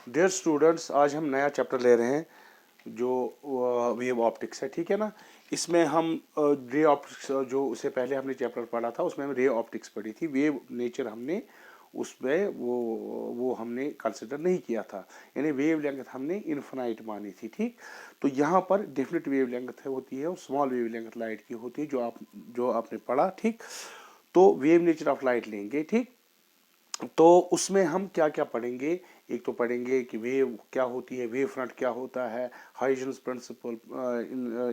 Dear students, आज हम नया चैप्टर ले रहे हैं जो वेव ऑप्टिक्स है, ठीक है ना। इसमें हम रे ऑप्टिक्स, जो उससे पहले हमने चैप्टर पढ़ा था उसमें हम रे ऑप्टिक्स पढ़ी थी। वेव नेचर हमने उसमें वो हमने कंसिडर नहीं किया था, यानी वेव लेंथ हमने इन्फिनाइट मानी थी, ठीक। तो यहाँ पर डेफिनेट वेव लेंथ होती है और स्मॉल वेव लेंथ लाइट की होती है, जो आपने पढ़ा, ठीक। तो वेव नेचर ऑफ लाइट लेंगे, ठीक। तो उसमें हम क्या क्या पढ़ेंगे। एक तो पढ़ेंगे कि वेव क्या होती है, वेव फ्रंट क्या होता है, Huygens principle,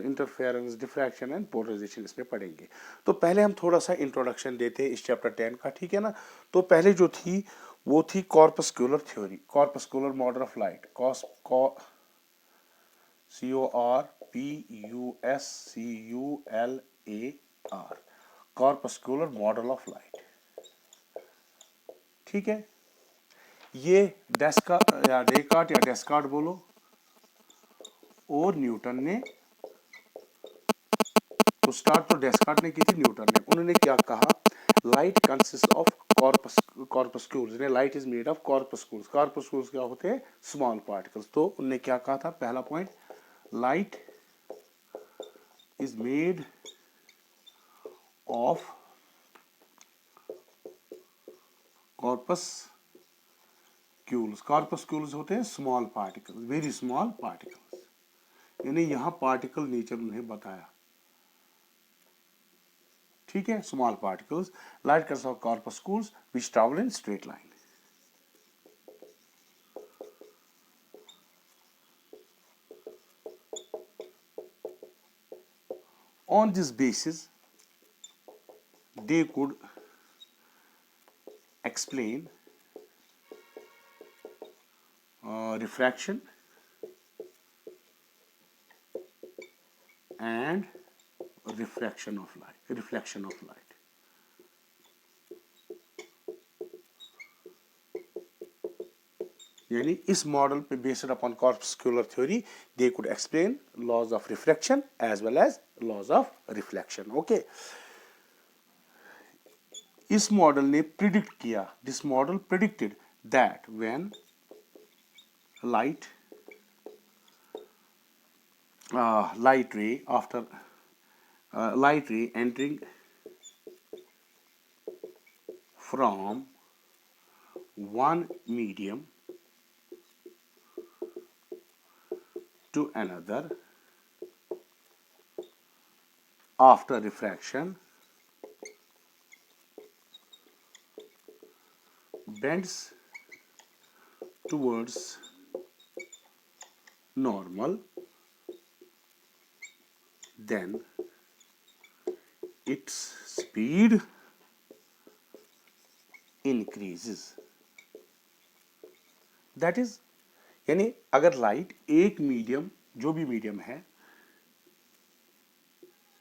interference, diffraction and polarisation, इसमें पढ़ेंगे। तो पहले हम थोड़ा सा इंट्रोडक्शन देते हैं इस चैप्टर 10 का, ठीक है ना। तो पहले जो थी वो थी corpuscular theory, corpuscular model of light, CORPUSCULAR, corpuscular model of light, ठीक है। ये डेस्कार्ट या डेस्कार्ट बोलो, और न्यूटन ने, तो स्टार्ट तो डेस्कार्ट ने की थी, न्यूटन ने। उन्होंने क्या कहा, light consist of corpuscles, light is made of corpuscles. Corpuscles क्या होते हैं, स्मॉल पार्टिकल्स। तो उन्होंने क्या कहा था, पहला point, light is made of corpuscles. Corpuscles होते हैं small particles, very small particles, यानी यहां पार्टिकल नेचर उन्हें बताया, ठीक है। Small particles, light consist of corpuscles which travel in straight line. On this basis, they could explain refraction and reflection of light. यानी इस मॉडल पे based upon corpuscular theory they could explain laws of refraction as well as laws of reflection, okay. इस model ने predict किया, this model predicted that when light light ray entering from one medium to another after refraction bends towards normal, then its speed increases. That is, यानी अगर light एक medium, जो भी medium है,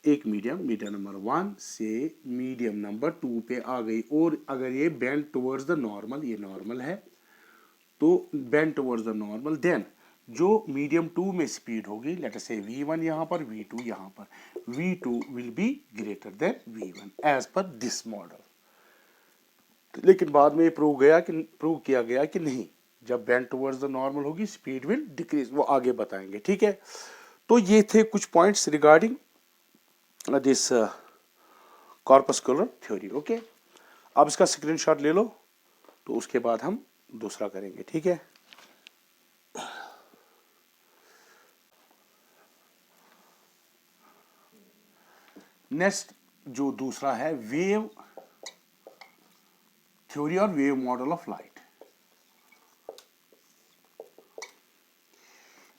एक मीडियम नंबर 1 से medium number 2 पे आ गई, और अगर ये बेंड टुवर्ड्स द नॉर्मल, ये नॉर्मल है, तो bend towards the normal, then जो मीडियम 2 में स्पीड होगी, लेट अस से v1 यहां पर, v2 यहां पर, v2 will be greater than v1 as per this model. लेकिन बाद में प्रूव किया गया कि नहीं, जब बेंड टुवर्ड्स द नॉर्मल होगी स्पीड विल डिक्रीज, वो आगे बताएंगे, ठीक है। तो ये थे कुछ points regarding this corpuscular theory, okay. अब इसका स्क्रीनशॉट ले लो, तो उसके बाद हम दूसरा करेंगे, ठीक है। नेक्स्ट जो दूसरा है, वेव थ्योरी और वेव मॉडल ऑफ लाइट।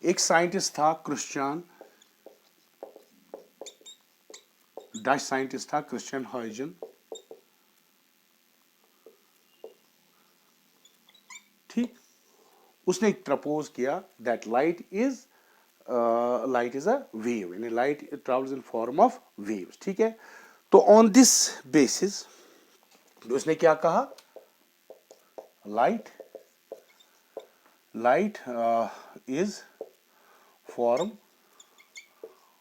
एक साइंटिस्ट था क्रिश्चियन, डच साइंटिस्ट था क्रिश्चियन हॉयजन, ठीक। उसने प्रपोज किया that light is a wave, यानी light travels in form of waves, ठीक है। तो ऑन दिस बेसिस उसने क्या कहा, light is form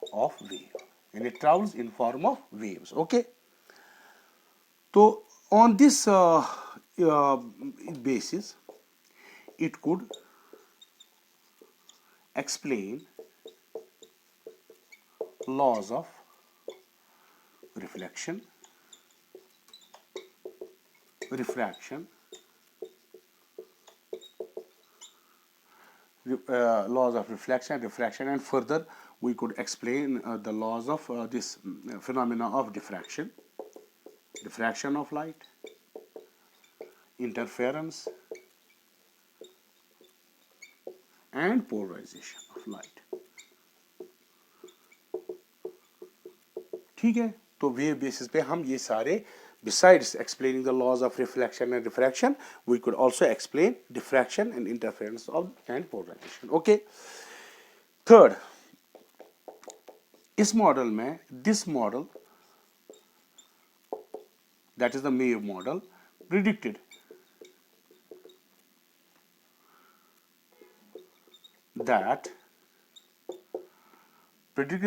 of wave, यानी travels in form of waves, okay. तो on this basis it could explain laws of reflection, refraction, laws of reflection, refraction, and further we could explain the laws of this phenomena of diffraction, diffraction of light, interference, and polarization of light. ठीक है, तो wave basis पे हम ये सारे, besides explaining the laws of reflection and diffraction, we could also explain diffraction and interference of and polarization. Okay. Third, इस model में this model, that is the Maeve model, predicted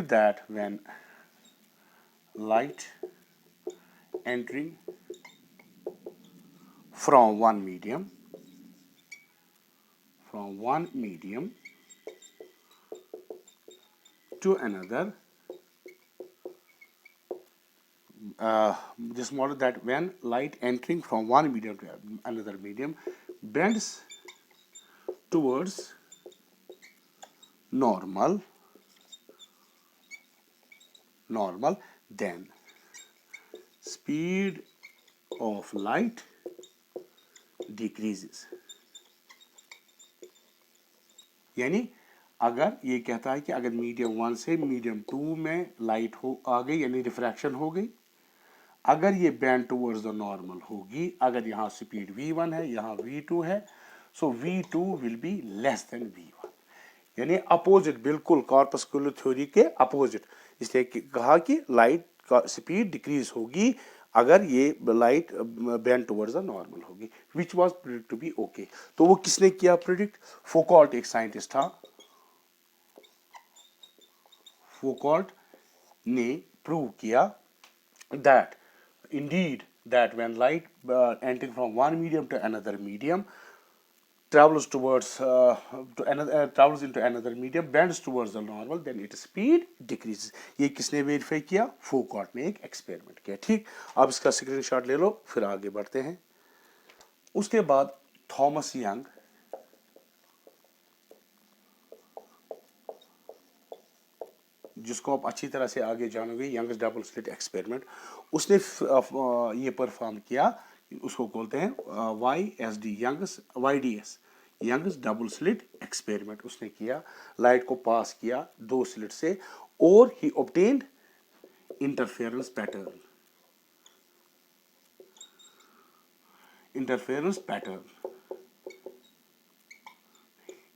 that when light entering from one medium to another, this model that when light entering from one medium to another medium bends towards normal, then speed of light decreases. यानी अगर ये कहता है कि अगर medium 1 से medium 2 में light आ गई, यानी रिफ्रैक्शन हो गई, अगर ये बैंड टूवर्ड्स द नॉर्मल होगी, अगर यहाँ स्पीड v1 है, यहाँ v2 है, सो v2 will be less than v1, यानी अपोजिट, बिल्कुल कॉर्पस्कुलर थ्योरी के अपोजिट. इसलिए कहा कि लाइट का स्पीड डिक्रीज होगी अगर ये light bend towards the normal होगी, which was predict to be okay. तो वो किसने किया प्रेडिक्ट? फौकॉल्ट एक साइंटिस्ट था. फौकॉल्ट ने प्रूव किया that indeed that when light entering from one medium to another medium travels into another medium, bends towards the normal, then its speed decreases. ये किसने वेरीफाई किया? फौकॉल्ट ने एक experiment किया. ठीक, अब इसका स्क्रीनशॉट ले लो, फिर आगे बढ़ते हैं. उसके बाद थॉमस यंग, जिसको आप अच्छी तरह से आगे जानोगे, यंग्स डबल स्लिट एक्सपेरिमेंट, उसने ये परफॉर्म किया, उसको बोलते हैं YSD Young's double slit experiment. उसने किया, लाइट को पास किया 2 स्लिट से, और ही ऑब्टेन्ड इंटरफेरेंस पैटर्न.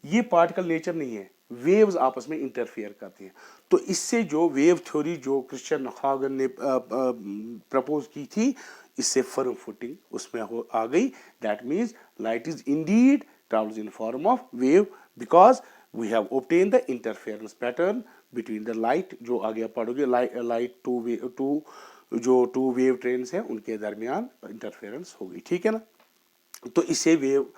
ये पार्टिकल नेचर नहीं है, वेव्स आपस में इंटरफेयर करती हैं. तो इससे जो वेव थ्योरी जो क्रिश्चियन हॉगन ने प्रपोज की थी, इससे फर्म फुटिंग उसमें आ गई. That means light is Indeed travels in form of wave because we have obtained the interference pattern between the light, जो आगे आप पढ़ोगे, लाइट टू वेव ट्रेन्स हैं उनके दरमियान इंटरफेरेंस हो गई. ठीक है ना. तो इससे वेव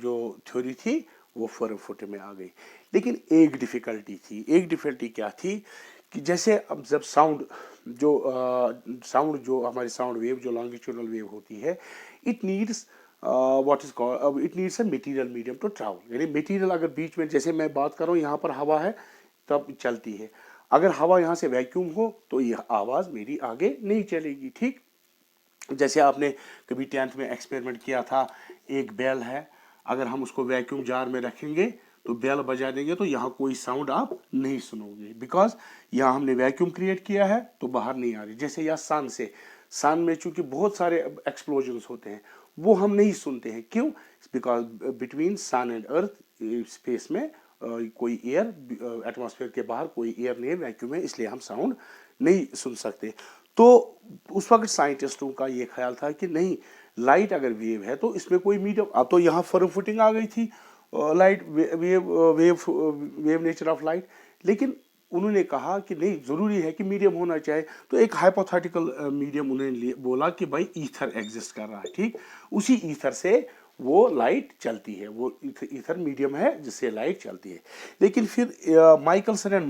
जो थ्योरी थी वो फर्म फुट में आ गई. लेकिन एक डिफिकल्टी क्या थी कि जैसे अब जब साउंड जो हमारी साउंड वेव जो लॉन्गिट्यूडनल वेव होती है, it needs it needs a material medium to travel. यानी मटेरियल अगर बीच में, जैसे मैं बात कर रहा हूँ, यहाँ पर हवा है तब चलती है, अगर हवा यहाँ से वैक्यूम हो तो यह आवाज़ मेरी आगे नहीं चलेगी. ठीक, जैसे आपने कभी 10th में एक्सपेरिमेंट किया था, एक बेल है, अगर हम उसको वैक्यूम जार में रखेंगे तो बेल बजा देंगे तो यहाँ कोई साउंड आप नहीं सुनोगे, बिकॉज यहाँ हमने वैक्यूम क्रिएट किया है तो बाहर नहीं आ रही. जैसे या सन में चूंकि बहुत सारे एक्सप्लोजन्स होते हैं, वो हम नहीं सुनते हैं. क्यों? Because between sun and earth space में कोई एयर, एटमॉस्फेयर के बाहर कोई एयर नहीं है, वैक्यूम है, इसलिए हम साउंड नहीं सुन सकते. तो उस वक्त साइंटिस्टों का ये ख्याल था कि नहीं, लाइट अगर वेव है तो इसमें कोई मीडियम, अब तो यहाँ फर्म फुटिंग आ गई थी, light wave nature of light. लेकिन उन्होंने कहा कि नहीं, ज़रूरी है कि मीडियम होना चाहिए. तो एक हाइपोथेटिकल मीडियम उन्होंने बोला कि भाई ईथर एग्जिस्ट कर रहा है. ठीक, उसी ईथर से वो लाइट चलती है, वो ईथर मीडियम है जिससे लाइट चलती है। लेकिन फिर माइकलसन एंड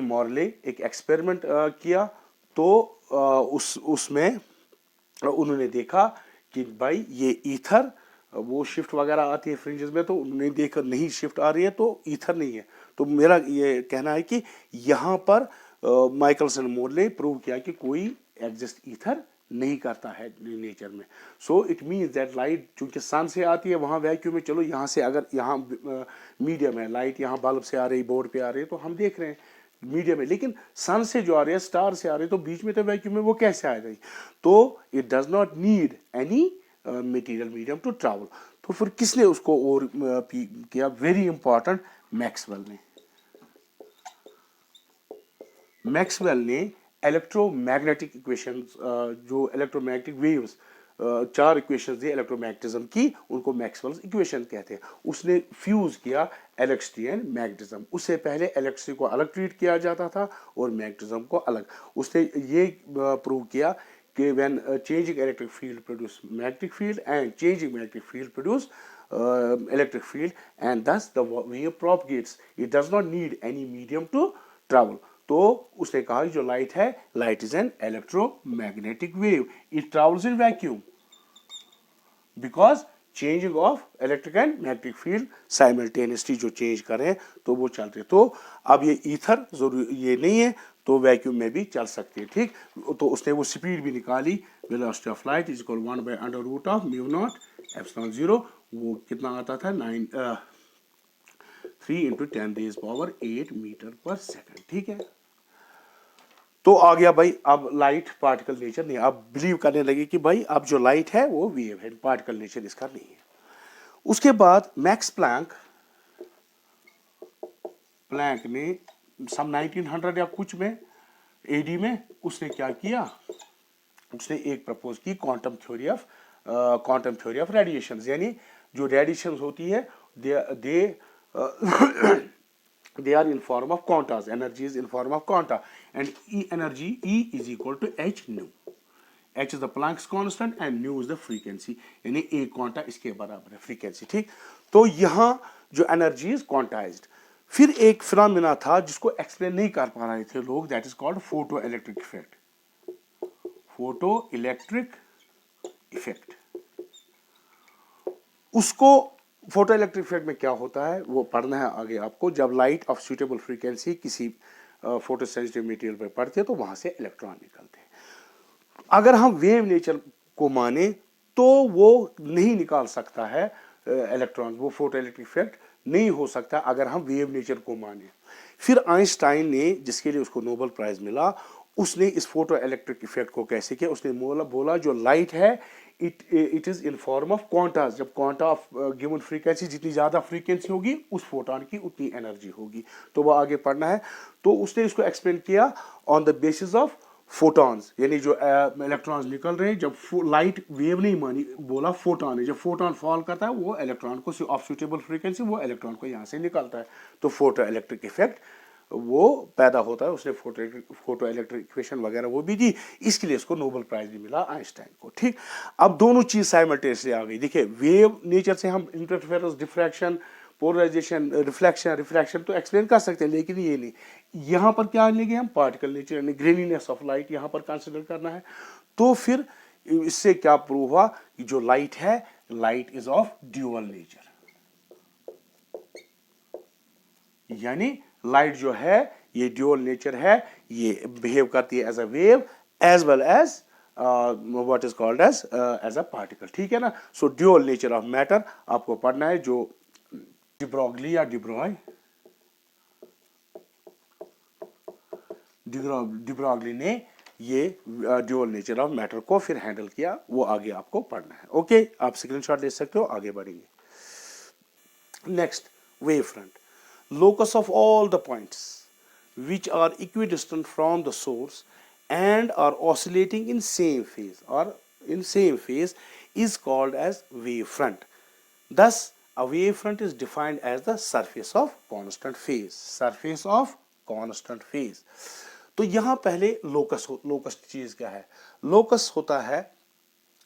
मॉर्ले एक एक्सपेरिमेंट किया। तो उसमें उन्होंने देखा कि भाई ये ईथर वो शिफ्ट वगैरह आती है फ्रिंजेस में, तो उन्होंने देखा नहीं शिफ्ट आ रही है तो ईथर नहीं है। तो मेरा ये कहना है कि यहाँ पर माइकलसन मोर्ले प्रूव किया कि कोई एग्जिस्ट ईथर नहीं करता है नेचर में। So it means that light चूंकि सन से आती है वहाँ वैक्यूम में, चलो यहाँ से अगर यहाँ मीडियम है, लाइट यहाँ बल्ब से आ रही, बोर्ड पे आ रही है तो हम देख रहे हैं मीडियम है, लेकिन सन से जो आ रही है, स्टार से आ रही है, तो बीच में तो वैक्यूम में वो कैसे आ गई? तो it does not need any material medium to travel. तो फिर किसने उसको और किया? वेरी इंपॉर्टेंट, मैक्सवेल ने इलेक्ट्रोमैग्नेटिक इक्वेशंस, जो इलेक्ट्रोमैग्नेटिक वेव्स, 4 इक्वेशंस दी इलेक्ट्रोमैग्नेटिज्म की, उनको मैक्सवेल्स इक्वेशन कहते हैं। उसने फ्यूज किया इलेक्ट्रिसिटी एंड मैग्नेटिज्म। उससे पहले इलेक्ट्रिसिटी को अलग ट्रीट किया जाता था और मैग्नेटिज्म को अलग। उसने ये प्रूव किया कि when changing electric field produce magnetic field and changing magnetic field produce electric field, and thus the wave propagates. It does not need any medium to travel. तो उसने कहा जो लाइट है, light is an electromagnetic wave, it travels in vacuum because changing of electric and magnetic field simultaneously जो change करें तो वो चलते। तो अब ये ईथर जरूरी ये नहीं है, तो वैक्यूम में भी चल सकती है। ठीक, तो उसने वो स्पीड भी निकाली, velocity of light is equal 1/√μ0 वो कितना आता था 3 × 10⁸ मीटर पर सेकंड। ठीक है, तो आ गया भाई अब लाइट पार्टिकल नेचर नहीं। अब बिलीव करने लगे कि भाई अब जो लाइट है वो वेव है, पार्टिकल नेचर इसका नहीं है। उसके बाद मैक्स प्लैंक ने सम 1900 या कुछ में एडी में उसने क्या किया? उसने एक प्रपोज की क्वांटम थ्योरी ऑफ रेडिएशन, यानी जो रेडिएशन होती है they are in form of quantas, energy is in form of quanta, and energy E is equal to h nu. h is the Planck's constant and nu is the frequency, यानी एक quanta इसके बराबर है frequency. ठीक, तो यहाँ जो energy is quantized. फिर एक फिनोमेना था जिसको एक्सप्लेन नहीं कर पा रहे थे लोग, that is called photo electric effect. उसको फोटो इलेक्ट्रिक इफेक्ट में क्या होता है वो पढ़ना है आगे आपको। जब लाइट ऑफ सूटेबल फ्रीक्वेंसी किसी फोटो सेंसिटिव मटेरियल पर पड़ती है तो वहां से इलेक्ट्रॉन निकलते हैं। अगर हम वेव नेचर को माने तो वो नहीं निकाल सकता है इलेक्ट्रॉन, वो फोटो इलेक्ट्रिक इफेक्ट नहीं हो सकता अगर हम वेव नेचर को माने। फिर आइंस्टाइन ने, जिसके लिए उसको नोबेल प्राइज मिला, उसने इस फोटो इलेक्ट्रिक इफेक्ट को कैसे किया? उसने बोला जो लाइट है it is in form of Qantas. जब क्वांटा ऑफ गिवन फ्रीक्वेंसी, जितनी ज्यादा फ्रीक्वेंसी होगी उस फोटोन की उतनी एनर्जी होगी। तो वो आगे पढ़ना है। तो उसने इसको एक्सप्लेन किया on the basis of photons, यानी जो इलेक्ट्रॉन्स निकल रहे हैं। जब लाइट वेव नहीं मानी, बोला फोटॉन है। जब फोटॉन फॉल करता है वो इलेक्ट्रॉन को ऑफ सूटेबल फ्रीक्वेंसी वो इलेक्ट्रॉन को यहाँ से निकलता है, तो फोटो इलेक्ट्रिक इफेक्ट वो पैदा होता है। उसने फोटो इलेक्ट्रिक इक्वेशन वगैरह वो भी दी, इसके लिए इसको नोबेल प्राइज भी मिला आइंस्टाइन को। ठीक, अब दोनों चीज साइमल्टेनियसली आ गई। देखिए, वेव नेचर से हम इंटरफेरेंस, डिफ्रैक्शन, पोलराइजेशन, रिफ्रैक्शन तो एक्सप्लेन कर सकते हैं, लेकिन ये नहीं। यहाँ पर क्या लेंगे हम? पार्टिकल नेचर यानी ग्रेनीनेस ऑफ लाइट यहाँ पर कंसिडर करना है। तो फिर इससे क्या प्रूव हुआ कि जो लाइट है, light is of dual nature, यानी लाइट जो है ये ड्यूअल नेचर है, ये बिहेव करती है as a wave as well as what is called as a particle. ठीक है ना। So dual nature of matter आपको पढ़ना है, जो डिब्रोगली या डिब्रोगली ने ये ड्यूअल नेचर ऑफ मैटर को फिर हैंडल किया, वो आगे आपको पढ़ना है। ओके, आप स्क्रीनशॉट ले सकते हो, आगे बढ़ेंगे। Next, wave front, locus of all the points which are equidistant from the source and are oscillating in same phase is called as wave front. Thus a wave front is defined as the surface of constant phase, constant phase. तो यहां पहले locus चीज क्या है? Locus होता है,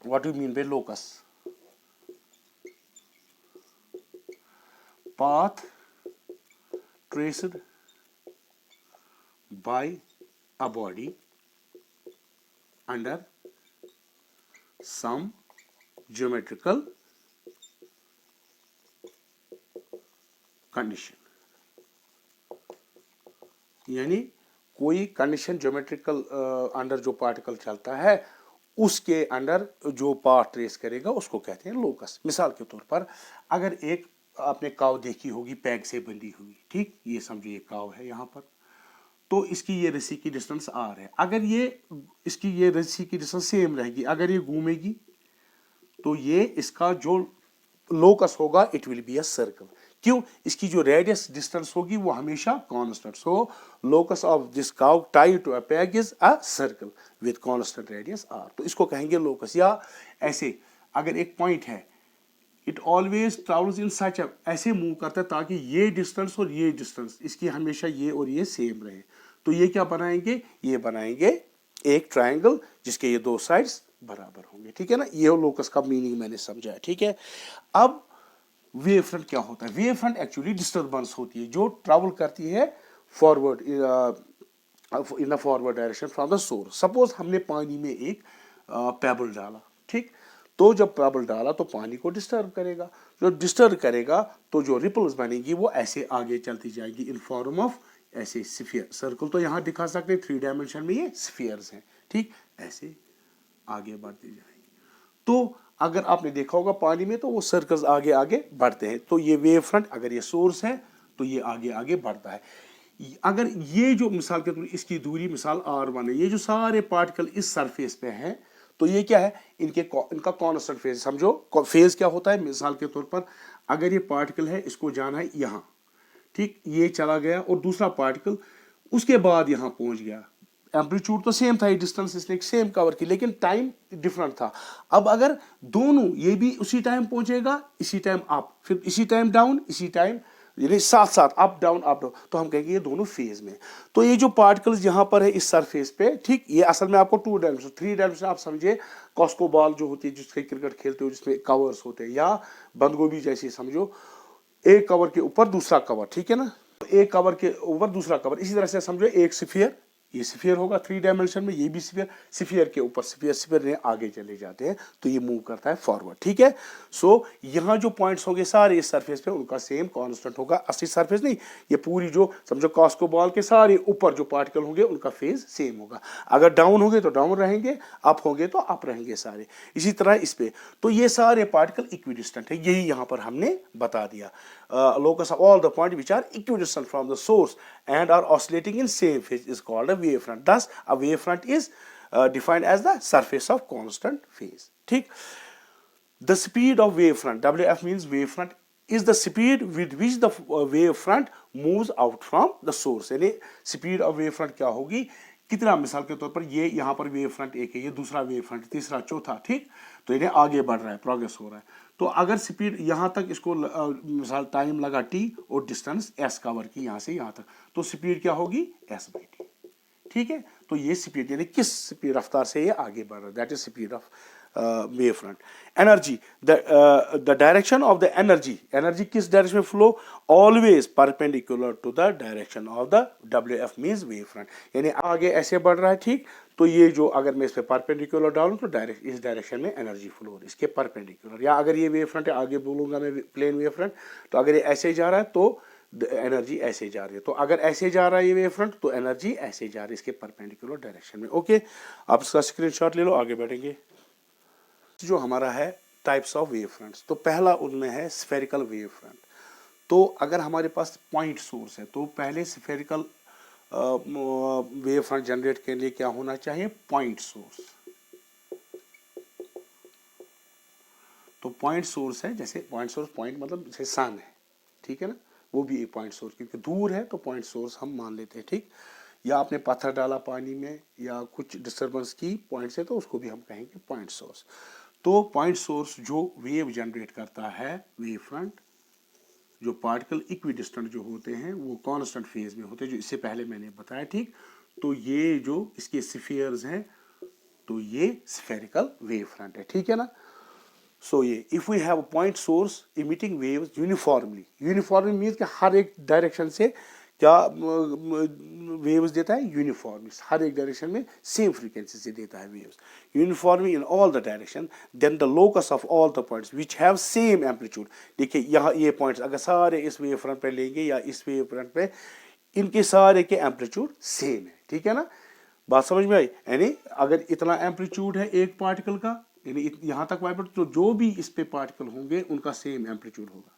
what you mean by locus? Path traced by a body under some geometrical condition। यानी कोई कंडीशन ज्योमेट्रिकल अंडर जो पार्टिकल चलता है उसके अंडर जो पाथ ट्रेस करेगा उसको कहते हैं लोकस। मिसाल के तौर पर अगर एक आपने काव देखी होगी पैग से बंधी हुई, ठीक, ये समझो ये काव है यहाँ पर, तो इसकी ये रस्सी की डिस्टेंस आर है। अगर ये इसकी ये रस्सी की डिस्टेंस सेम रहेगी, अगर ये घूमेगी तो ये इसका जो लोकस होगा it will be a circle. क्यों? इसकी जो रेडियस डिस्टेंस होगी वो हमेशा constant. So locus of this cow tied to a peg is a circle with constant radius r, तो इसको कहेंगे लोकस। या ऐसे अगर एक पॉइंट है, इट ऑलवेज ट्रेवल्स इन सच, ऐसे मूव करता है ताकि ये डिस्टेंस और ये डिस्टेंस इसकी हमेशा ये और ये सेम रहे। तो ये क्या बनाएंगे? ये बनाएंगे एक ट्रायंगल जिसके ये दो साइड्स बराबर होंगे, ठीक है ना। ये लोकस का मीनिंग मैंने समझा, ठीक है। अब वेव फ्रंट क्या होता है? वेव फ्रंट एक्चुअली डिस्टर्बेंस होती है जो ट्रेवल करती है forward in the forward direction from the source. Suppose हमने पानी में एक पेबल डाला, ठीक, तो जब पेबल डाला तो पानी को डिस्टर्ब करेगा, जो डिस्टर्ब करेगा तो जो रिपल्स बनेगी वो ऐसे आगे चलती जाएगी इन फॉर्म ऑफ ऐसे स्फीयर। सर्कल तो यहाँ दिखा सकते हैं 3 डायमेंशन में, ये स्फीयर्स हैं, ठीक, ऐसे आगे बढ़ती जाएगी। तो अगर आपने देखा होगा पानी में तो वो सर्कल्स आगे आगे बढ़ते हैं। तो ये वेव फ्रंट, अगर ये सोर्स है तो ये आगे आगे बढ़ता है। अगर ये जो मिसाल के तौर इसकी दूरी मिसाल r1 है, ये जो सारे पार्टिकल इस सरफेस पे हैं तो ये क्या है? इनका कांस्टेंट फेज। समझो फेज क्या होता है? मिसाल के तौर पर अगर ये पार्टिकल है, इसको जाना है यहाँ, ठीक, ये चला गया और दूसरा पार्टिकल उसके बाद यहाँ पहुंच गया। एम्पलीट्यूड तो सेम था, ये डिस्टेंस इसने सेम कवर की, लेकिन टाइम डिफरेंट था। अब अगर दोनों, ये भी उसी टाइम पहुंचेगा, इसी टाइम अप, फिर इसी टाइम डाउन, इसी टाइम, यानी साथ साथ अप डाउन, तो हम कहेंगे ये दोनों फेज में। तो ये जो पार्टिकल्स यहाँ पर है इस सरफेस पे, ठीक, ये असल में आपको 2 डायमेंशन 3 डायमेंशन आप समझिए। कॉस्को बॉल जो होती है जिसके क्रिकेट खेलते हो जिसमें कवर्स होते हैं, या बंद गोभी जैसी समझो, एक कवर के ऊपर दूसरा कवर, ठीक है ना, एक कवर के ऊपर दूसरा कवर, इसी तरह से समझो एक स्फीयर, ये स्फीयर होगा 3 डायमेंशन में, ये भी स्फीयर, स्फीयर के ऊपर स्फीयर आगे चले जाते हैं तो ये मूव करता है फॉरवर्ड, ठीक है। सो यहाँ जो पॉइंट्स होंगे सारे इस सरफेस पे उनका सेम कांस्टेंट होगा। असली सरफेस नहीं, ये पूरी जो समझो कॉस्को बॉल के सारे ऊपर जो पार्टिकल होंगे उनका फेज सेम होगा। अगर डाउन होंगे तो डाउन रहेंगे, अप होंगे तो अप रहेंगे सारे। इसी तरह इस पे तो ये सारे पार्टिकल इक्विडिस्टेंट है, यही यहाँ पर हमने बता दिया। Locus of all the points which are equidistant from the source and are oscillating in same phase is called a wavefront. Thus, a wavefront is defined as the surface of constant phase. ठीक? The speed of wavefront, WF means wavefront, is the speed with which the wavefront moves out from the source. यानी speed of wavefront क्या होगी? कितना, मिसाल के तौर पर ये यहाँ पर वेव फ्रंट एक है, ये दूसरा वेव फ्रंट, तीसरा, चौथा, ठीक, तो इन्हें आगे बढ़ रहा है, प्रोग्रेस हो रहा है। तो अगर स्पीड यहाँ तक इसको मिसाल टाइम लगा t और डिस्टेंस s कवर की यहाँ से यहाँ तक, तो स्पीड क्या होगी? s/t, ठीक है। तो ये स्पीड यानी किस स्पीड रफ्तार से ये आगे बढ़ रहा है, that is speed of wave front. Energy, the direction of the energy किस डायरेक्शन में flow? Always perpendicular to the direction of the WF means wave front, यानी आगे ऐसे बढ़ रहा है, ठीक, तो ये जो अगर मैं इस पे परपेंडिकुलर डालूं तो डायरेक्ट इस डायरेक्शन में एनर्जी फ्लो हो रही है इसके परपेंडिकुलर। या अगर ये वेव फ्रंट है, आगे बोलूंगा मैं प्लेन वेव फ्रंट, तो अगर ये ऐसे जा रहा है तो एनर्जी ऐसे जा रही है, तो अगर ऐसे जा रहा है ये वेव फ्रंट तो एनर्जी ऐसे जा रही है इसके परपेंडिकुलर डायरेक्शन में। ओके, आप इसका स्क्रीनशॉट ले लो, आगे बढ़ेंगे। जो हमारा है टाइप्स ऑफ वेव फ्रंट्स, तो पहला उनमें है स्फेरिकल वेव फ्रंट। तो अगर हमारे पास पॉइंट सोर्स है तो पहले स्फेरिकल वेव फ्रंट जनरेट करने के लिए क्या होना चाहिए? Point source. तो पॉइंट सोर्स है, जैसे पॉइंट सोर्स, पॉइंट मतलब जैसे सन है, ठीक है ना, वो भी एक पॉइंट सोर्स, क्योंकि दूर है तो पॉइंट सोर्स हम मान लेते हैं, ठीक। या आपने पत्थर डाला पानी में या कुछ डिस्टर्बेंस की पॉइंट से तो उसको भी हम कहेंगे पॉइंट सोर्स। तो पॉइंट सोर्स जो वेव जनरेट करता है, वेव फ्रंट जो पार्टिकल इक्विडिस्टेंट जो होते हैं वो कांस्टेंट फेज में होते हैं, जो इससे पहले मैंने बताया, ठीक। तो ये जो इसके स्फीयर्स हैं, तो ये स्फेरिकल वेव फ्रंट है, ठीक है ना। सो ये if we have a point source emitting waves uniformly means कि हर एक डायरेक्शन से क्या वेव्स देता है, यूनिफॉर्मली हर एक डायरेक्शन में सेम फ्रीक्वेंसी से देता है waves, uniformly in all the direction, then the locus of all the points which have same amplitude. देखिए यहाँ ये पॉइंट्स अगर सारे इस वेव फ्रंट पे लेंगे या इस वेव फ्रंट पे, इनके सारे के एम्पलीट्यूड सेम है, ठीक है ना। बात समझ में आई, यानी अगर इतना एम्पलीट्यूड है एक पार्टिकल का, यानी यहां तक वाइब्रेट, तो जो भी इस पे पार्टिकल होंगे उनका सेम एम्पलीट्यूड होगा,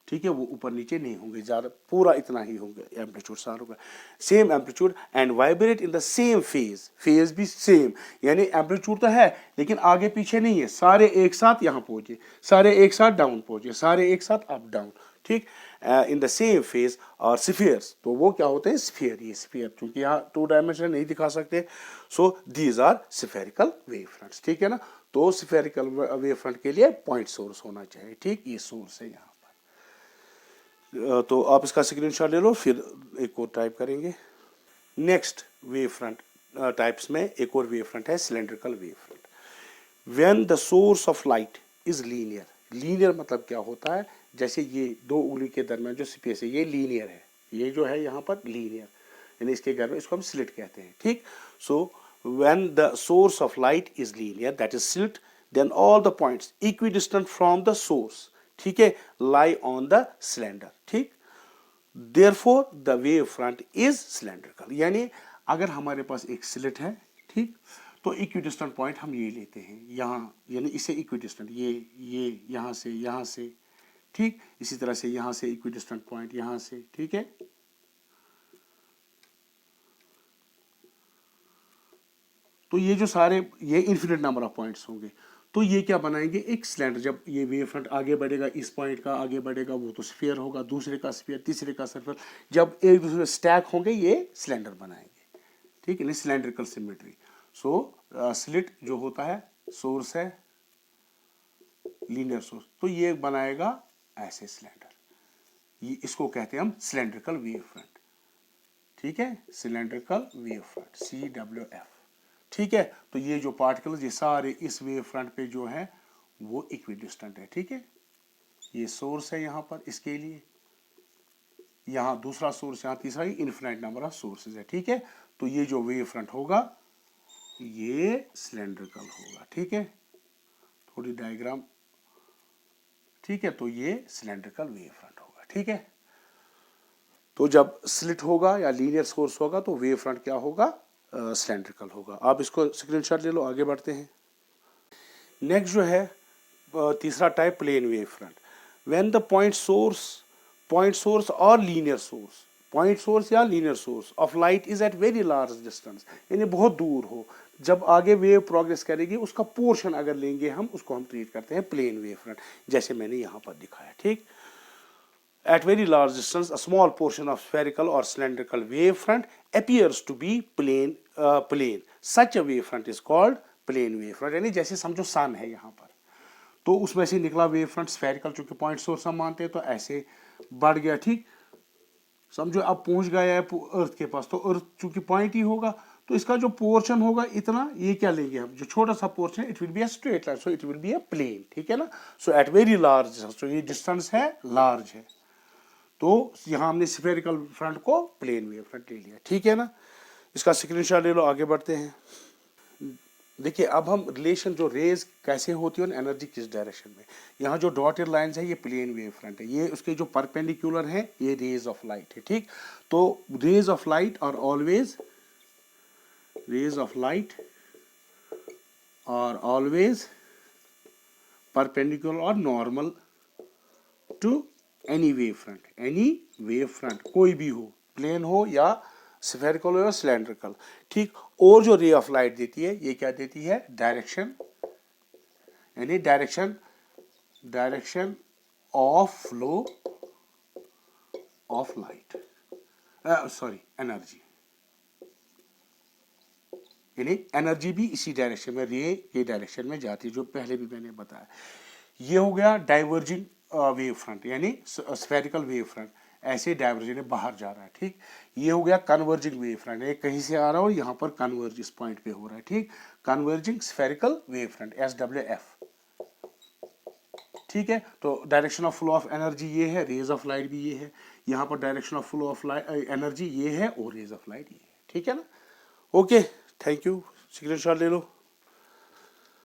ठीक है, वो ऊपर नीचे नहीं होंगे, ज्यादा पूरा इतना ही होंगे एम्पलीट्यूड, सारों का same amplitude, and vibrate in the same phase भी सेम, यानी एम्पलीट्यूड तो है लेकिन आगे पीछे नहीं है, सारे एक साथ यहाँ पहुंचे, सारे एक साथ डाउन पहुंचे, सारे एक साथ अप डाउन, ठीक। इन द सेम फेज और स्फीयर्स, तो वो क्या होते हैं, स्फीयर, ये स्फीयर, क्योंकि यहाँ 2 डायमेंशन नहीं दिखा सकते, so these are spherical wave fronts, ठीक है ना। तो स्फेरिकल वेव फ्रंट के लिए पॉइंट सोर्स होना चाहिए, ठीक, ये सोर्स है यहाँ पर। तो आप इसका स्क्रीनशॉट ले लो, फिर एक और टाइप करेंगे। नेक्स्ट वेव फ्रंट टाइप्स में एक और वेव फ्रंट है cylindrical wave front. When the source of light is linear, linear मतलब क्या होता है, जैसे ये 2 उंगली के दरमियान जो स्पेस है ये लीनियर है, ये जो है यहाँ पर लीनियर, यानी इसके घर में इसको हम स्लिट कहते हैं, ठीक। So when the source of light is linear, that is slit, then all the points equidistant from the source, ठीक है, लाई ऑन द सिलेंडर, ठीक। Therefore the wave front is cylindrical, यानी अगर हमारे पास एक स्लिट है, ठीक, तो इक्विडिस्टेंट पॉइंट हम ये लेते हैं यहाँ, यानी इसे इक्विडिस्टेंट, ये यहाँ से, ठीक, इसी तरह से यहाँ से इक्विडिस्टेंट पॉइंट यहाँ से, ठीक है। तो ये जो सारे ये इन्फिनिट नंबर ऑफ पॉइंट्स होंगे, तो ये क्या बनाएंगे, एक सिलेंडर। जब ये वेव फ्रंट आगे बढ़ेगा, इस पॉइंट का आगे बढ़ेगा, वो तो स्फीयर होगा, दूसरे का स्फीयर, तीसरे का सर्कल, जब एक दूसरे स्टैक होंगे ये सिलेंडर बनाएंगे, ठीक है, सिलेंड्रिकल सिमेट्री। सो स्लिट जो होता है, सोर्स है लीनियर सोर्स, तो ये बनाएगा ऐसे सिलेंडर, ये इसको कहते हैं हम सिलेंड्रिकल वेव फ्रंट, ठीक है, सिलेंड्रिकल वेव फ्रंट, CWF, ठीक है। तो ये जो पार्टिकल्स ये सारे इस वेव फ्रंट पे जो है वो इक्विडिस्टेंट है, ठीक है। ये सोर्स है यहाँ पर इसके लिए, यहाँ दूसरा सोर्स, यहाँ तीसरा, ही इन्फिनिट नंबर ऑफ सोर्सेज है, ठीक है। तो ये जो वेव फ्रंट होगा ये सिलेंड्रिकल होगा, ठीक है, थोड़ी डायग्राम, ठीक है। तो ये सिलेंड्रिकल वेव फ्रंट होगा, ठीक है। तो जब स्लिट होगा या लीनियर सोर्स होगा तो वेव फ्रंट क्या होगा, सिलेंड्रिकल होगा। आप इसको स्क्रीनशॉट ले लो, आगे बढ़ते हैं। नेक्स्ट जो है तीसरा type, plane wave front. When the point source और लीनियर सोर्स, पॉइंट सोर्स या linear source of light is at very large distance, यानी बहुत दूर हो, जब आगे वेव प्रोग्रेस करेगी उसका पोर्शन अगर लेंगे हम, उसको हम ट्रीट करते हैं प्लेन वेव फ्रंट, जैसे मैंने यहाँ पर दिखाया, ठीक। At very large distance, a small portion of spherical or cylindrical wavefront appears to be plane. Such a wavefront is called plane wavefront. यानी जैसे समझो सन है यहाँ पर, तो उसमें से निकला वेवफ्रंट स्फेरिकल, चूंकि पॉइंट सोर्स हम मानते हैं तो ऐसे बढ़ गया, ठीक, समझो अब पहुंच गया है अर्थ के पास, तो अर्थ चूंकि पॉइंट ही होगा, तो इसका जो पोर्शन होगा इतना, ये क्या लेंगे हम, जो छोटा सा पोर्शन है, it will be a straight line, so it will be a plane, ठीक है ना। सो एट वेरी लार्ज, तो ये डिस्टेंस है, लार्ज है, तो यहां हमने स्फेरिकल फ्रंट को प्लेन वेव फ्रंट ले लिया, ठीक है ना। इसका स्क्रीनशॉट ले लो, आगे बढ़ते हैं। देखिए अब हम रिलेशन जो रेज कैसे होती है और एनर्जी किस डायरेक्शन में, यहाँ जो डॉटेड लाइंस है ये प्लेन वेव फ्रंट है, ये उसके जो परपेंडिकुलर है ये रेज ऑफ लाइट है, ठीक। तो रेज ऑफ लाइट और ऑलवेज, रेज ऑफ लाइट और ऑलवेज परपेंडिकुलर और normal to any wave front, कोई भी हो, प्लेन हो या स्फेरिकल हो या सिलेंड्रिकल, ठीक। और जो रे ऑफ लाइट देती है ये क्या देती है, डायरेक्शन, यानी direction of flow of light, sorry energy, यानी एनर्जी भी इसी डायरेक्शन में, रे ये डायरेक्शन में जाती है, जो पहले भी मैंने बताया। ये हो गया डाइवर्जिंग वेव फ्रंट, यानी स्फेरिकल वेव फ्रंट, ऐसे डाइवर्जेंट बाहर जा रहा है। ठीक, ये हो गया कन्वर्जिंग वेव फ्रंट, एक कहीं से आ रहा हो यहाँ पर कन्वर्ज इस पॉइंट पे हो रहा है। ठीक, converging spherical wave front, SWF। ठीक है, तो direction of flow of energy ये है, रेज ऑफ लाइट भी ये है, यहाँ पर direction of flow of energy ये है और रेज ऑफ लाइट ये है। ठीक है ना, ओके, थैंक यू, स्क्रीनशॉट ले लो।